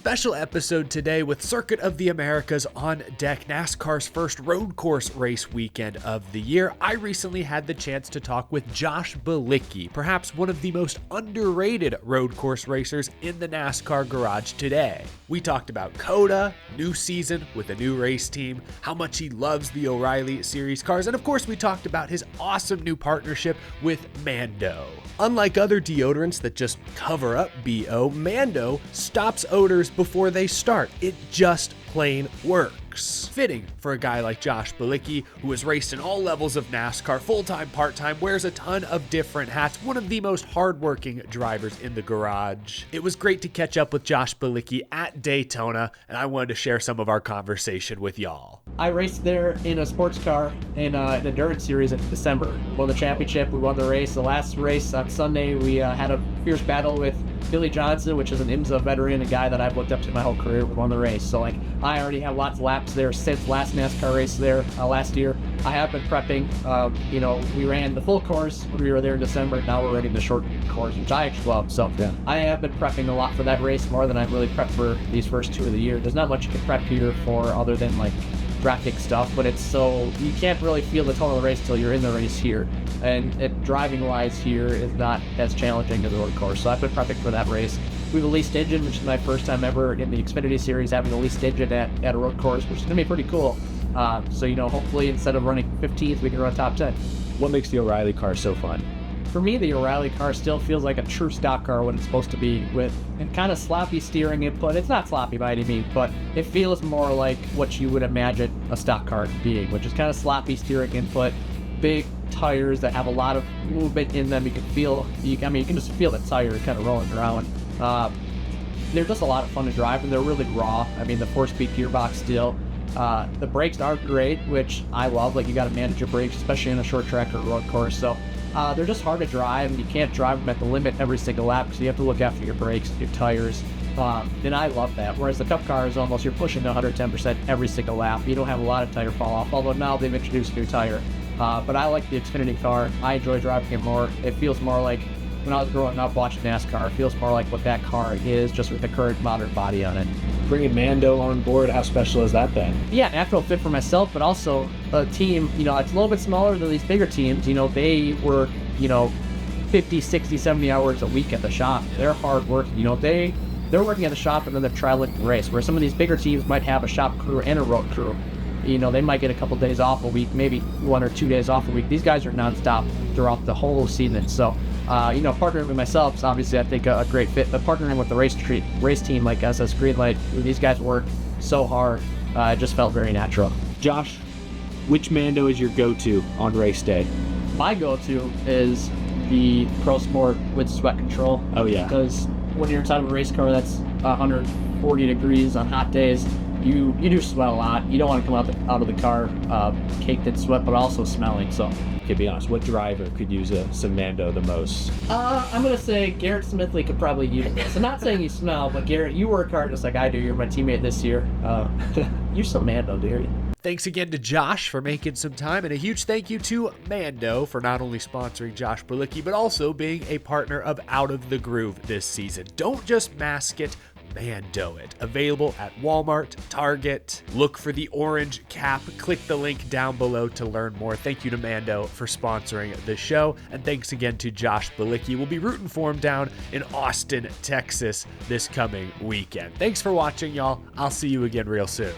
Special episode today with Circuit of the Americas on deck, NASCAR's first road course race weekend of the year. I recently had the chance to talk with Josh Bilicki, perhaps one of the most underrated road course racers in the NASCAR garage today. We talked about COTA, new season with a new race team, how much he loves the O'Reilly Series cars, and of course we talked about his awesome new partnership with Mando. Unlike other deodorants that just cover up BO, Mando stops odors before they start. It just plain works. Fitting for a guy like Josh Bilicki, who has raced in all levels of NASCAR, full-time, part-time, wears a ton of different hats, one of the most hardworking drivers in the garage. It was great to catch up with Josh Bilicki at Daytona, and I wanted to share some of our conversation with y'all. I raced there in a sports car in an endurance series in December. Won the championship, we won the race. The last race on Sunday, we had a fierce battle with Billy Johnson, which is an IMSA veteran, a guy that I've looked up to my whole career. We won the race. So I already have lots of laps there since last NASCAR race there last year. I have been prepping. We ran the full course when we were there in December. Now we're running the short course, which I actually love. So yeah. I have been prepping a lot for that race, more than I've really prepped for these first two of the year. There's not much you can prep here for other than graphic stuff, but it's so you can't really feel the tone of the race till you're in the race here, and driving wise here is not as challenging as the road course. So I've been prepping for that race. We have a leased engine, which is my first time ever in the Xfinity series having a leased engine at a road course, which is gonna be pretty cool. Hopefully instead of running 15th, we can run top 10. What makes the O'Reilly car so fun? For me, the O'Reilly car still feels like a true stock car when it's supposed to be, with and kind of sloppy steering input. It's not sloppy by any means, but it feels more like what you would imagine a stock car being, which is kind of sloppy steering input, big tires that have a lot of movement in them. You can just feel the tire kind of rolling around. They're just a lot of fun to drive, and they're really raw. The 4-speed gearbox still. The brakes aren't great, which I love. You got to manage your brakes, especially in a short track or road course. So they're just hard to drive, and you can't drive them at the limit every single lap because you have to look after your brakes and your tires. And I love that. Whereas the Cup car is almost, you're pushing 110% every single lap. You don't have a lot of tire fall off, although now they've introduced a new tire. But I like the Xfinity car. I enjoy driving it more. It feels more like when I was growing up watching NASCAR. It feels more like what that car is, just with the current modern body on it. Bringing Mando on board, how special has that been? Yeah, natural fit for myself, but also a team, it's a little bit smaller than these bigger teams. They work, 50, 60, 70 hours a week at the shop. They're hard working. They're working at the shop and then they're traveling the race, where some of these bigger teams might have a shop crew and a road crew. They might get a couple days off a week, maybe 1 or 2 days off a week. These guys are nonstop throughout the whole season. So, partnering with myself is obviously, I think, a great fit. But partnering with the race team like SS Greenlight, these guys work so hard. It just felt very natural. Josh, which Mando is your go-to on race day? My go-to is the Pro Sport with sweat control. Oh, yeah. Because when you're inside of a race car that's 140 degrees on hot days, you do sweat a lot. You don't want to come out of the car caked in sweat, but also smelling. So, to be honest, what driver could use some Mando the most? I'm going to say Garrett Smithley could probably use it. So not saying you smell, but Garrett, you work hard just like I do. You're my teammate this year. You're some Mando, dude. Thanks again to Josh for making some time, and a huge thank you to Mando for not only sponsoring Josh Bilicki, but also being a partner of Out of the Groove this season. Don't just mask it, Mando it. Available at Walmart, Target. Look for the orange cap. Click the link down below to learn more. Thank you to Mando for sponsoring the show, and thanks again to Josh Bilicki. We'll be rooting for him down in Austin, Texas this coming weekend. Thanks for watching, y'all. I'll see you again real soon.